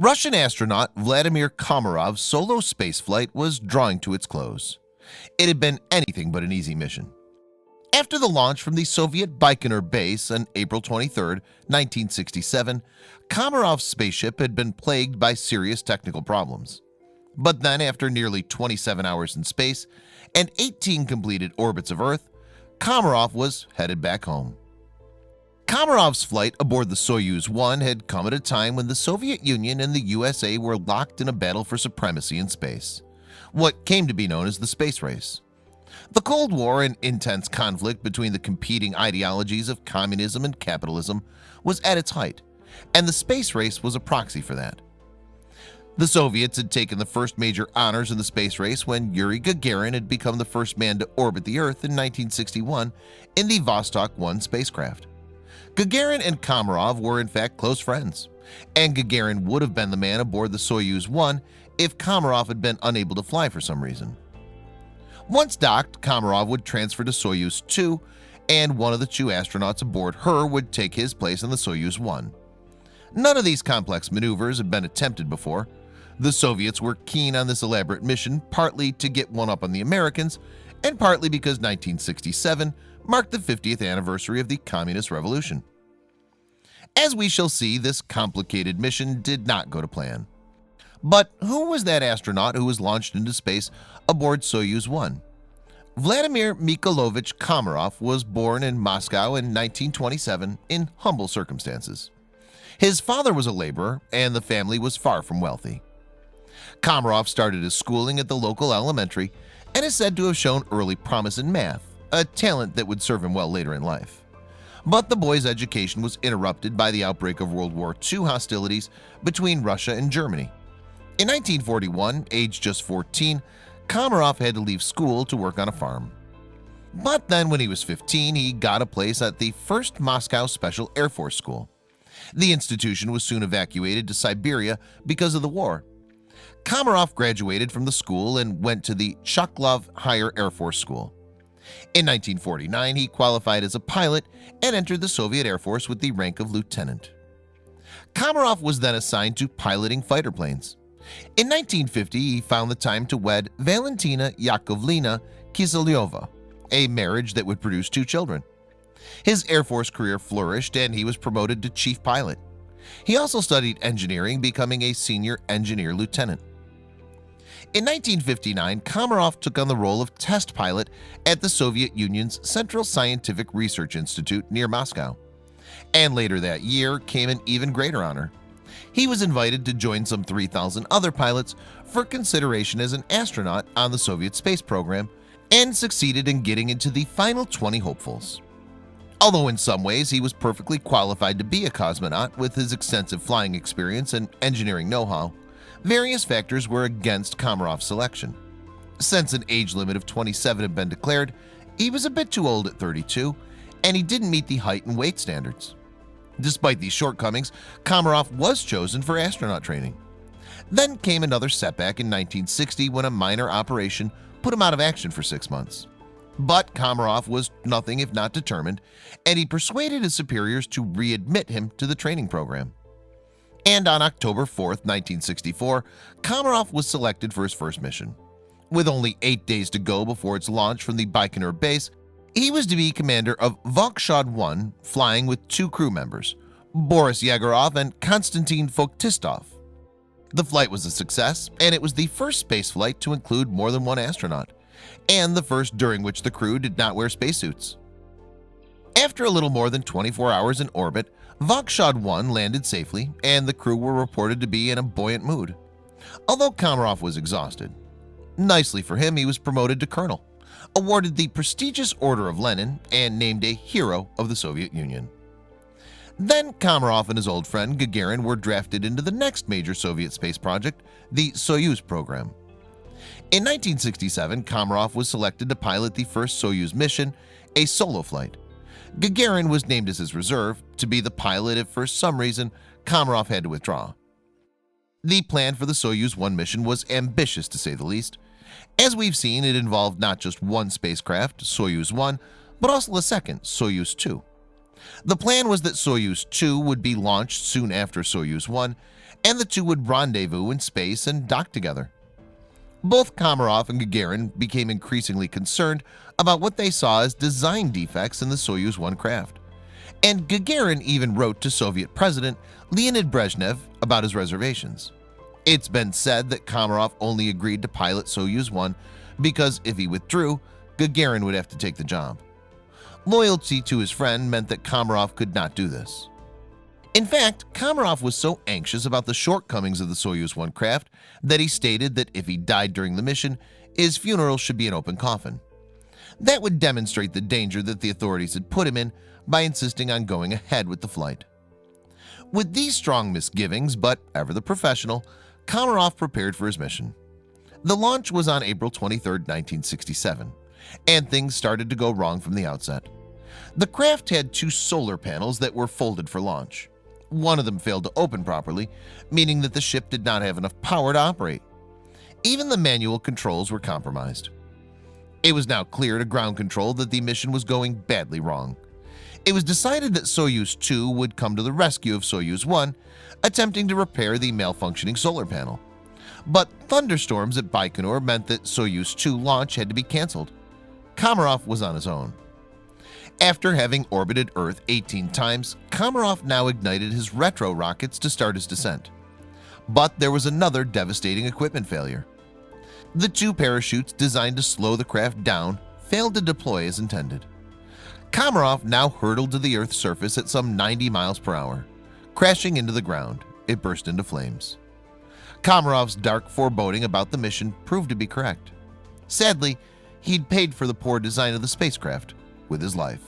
Russian astronaut Vladimir Komarov's solo spaceflight was drawing to its close. It had been anything but an easy mission. After the launch from the Soviet Baikonur base on April 23, 1967, Komarov's spaceship had been plagued by serious technical problems. But then, after nearly 27 hours in space and 18 completed orbits of Earth, Komarov was headed back home. Komarov's flight aboard the Soyuz 1 had come at a time when the Soviet Union and the USA were locked in a battle for supremacy in space, what came to be known as the space race. The Cold War and intense conflict between the competing ideologies of communism and capitalism was at its height, and the space race was a proxy for that. The Soviets had taken the first major honors in the space race when Yuri Gagarin had become the first man to orbit the Earth in 1961 in the Vostok 1 spacecraft. Gagarin and Komarov were in fact close friends, and Gagarin would have been the man aboard the Soyuz 1 if Komarov had been unable to fly for some reason. Once docked, Komarov would transfer to Soyuz 2, and one of the two astronauts aboard her would take his place on the Soyuz 1. None of these complex maneuvers had been attempted before. The Soviets were keen on this elaborate mission, partly to get one up on the Americans, and partly because 1967 marked the 50th anniversary of the Communist Revolution. As we shall see, this complicated mission did not go to plan. But who was that astronaut who was launched into space aboard Soyuz 1? Vladimir Mikhailovich Komarov was born in Moscow in 1927 in humble circumstances. His father was a laborer, and the family was far from wealthy. Komarov started his schooling at the local elementary and is said to have shown early promise in math, a talent that would serve him well later in life. But the boy's education was interrupted by the outbreak of World War II hostilities between Russia and Germany. In 1941, aged just 14, Komarov had to leave school to work on a farm. But then when he was 15, he got a place at the 1st Moscow Special Air Force School. The institution was soon evacuated to Siberia because of the war. Komarov graduated from the school and went to the Chokhlov Higher Air Force School. In 1949, he qualified as a pilot and entered the Soviet Air Force with the rank of lieutenant. Komarov was then assigned to piloting fighter planes. In 1950, he found the time to wed Valentina Yakovlevna Kiselyova, a marriage that would produce 2 children. His Air Force career flourished and he was promoted to chief pilot. He also studied engineering, becoming a senior engineer lieutenant. In 1959, Komarov took on the role of test pilot at the Soviet Union's Central Scientific Research Institute near Moscow. And later that year came an even greater honor. He was invited to join some 3,000 other pilots for consideration as an astronaut on the Soviet space program and succeeded in getting into the final 20 hopefuls. Although in some ways he was perfectly qualified to be a cosmonaut with his extensive flying experience and engineering know-how, various factors were against Komarov's selection. Since an age limit of 27 had been declared, he was a bit too old at 32, and he didn't meet the height and weight standards. Despite these shortcomings, Komarov was chosen for astronaut training. Then came another setback in 1960 when a minor operation put him out of action for 6 months. But Komarov was nothing if not determined, and he persuaded his superiors to readmit him to the training program. And on October 4, 1964, Komarov was selected for his first mission. With only 8 days to go before its launch from the Baikonur base, he was to be commander of Voskhod 1, flying with 2 crew members, Boris Yegorov and Konstantin Foktistov. The flight was a success, and it was the first space flight to include more than 1 astronaut, and the first during which the crew did not wear spacesuits. After a little more than 24 hours in orbit, Voskhod 1 landed safely, and the crew were reported to be in a buoyant mood, although Komarov was exhausted. Nicely for him, he was promoted to colonel, awarded the prestigious Order of Lenin, and named a hero of the Soviet Union. Then Komarov and his old friend Gagarin were drafted into the next major Soviet space project, the Soyuz program. In 1967, Komarov was selected to pilot the first Soyuz mission, a solo flight. Gagarin was named as his reserve to be the pilot if for some reason Komarov had to withdraw. The plan for the Soyuz 1 mission was ambitious to say the least. As we've seen, it involved not just one spacecraft, Soyuz 1, but also the second, Soyuz 2. The plan was that Soyuz 2 would be launched soon after Soyuz 1, and the two would rendezvous in space and dock together. Both Komarov and Gagarin became increasingly concerned about what they saw as design defects in the Soyuz 1 craft, and Gagarin even wrote to Soviet President Leonid Brezhnev about his reservations. It's been said that Komarov only agreed to pilot Soyuz 1 because if he withdrew, Gagarin would have to take the job. Loyalty to his friend meant that Komarov could not do this. In fact, Komarov was so anxious about the shortcomings of the Soyuz 1 craft that he stated that if he died during the mission, his funeral should be an open coffin. That would demonstrate the danger that the authorities had put him in by insisting on going ahead with the flight. With these strong misgivings, but ever the professional, Komarov prepared for his mission. The launch was on April 23, 1967, and things started to go wrong from the outset. The craft had two solar panels that were folded for launch. One of them failed to open properly, meaning that the ship did not have enough power to operate. Even the manual controls were compromised. It was now clear to ground control that the mission was going badly wrong. It was decided that Soyuz 2 would come to the rescue of Soyuz 1, attempting to repair the malfunctioning solar panel. But thunderstorms at Baikonur meant that Soyuz 2 launch had to be canceled. Komarov was on his own. After having orbited Earth 18 times, Komarov now ignited his retro rockets to start his descent. But there was another devastating equipment failure. The two parachutes designed to slow the craft down failed to deploy as intended. Komarov now hurtled to the Earth's surface at some 90 miles per hour. Crashing into the ground, it burst into flames. Komarov's dark foreboding about the mission proved to be correct. Sadly, he'd paid for the poor design of the spacecraft with his life.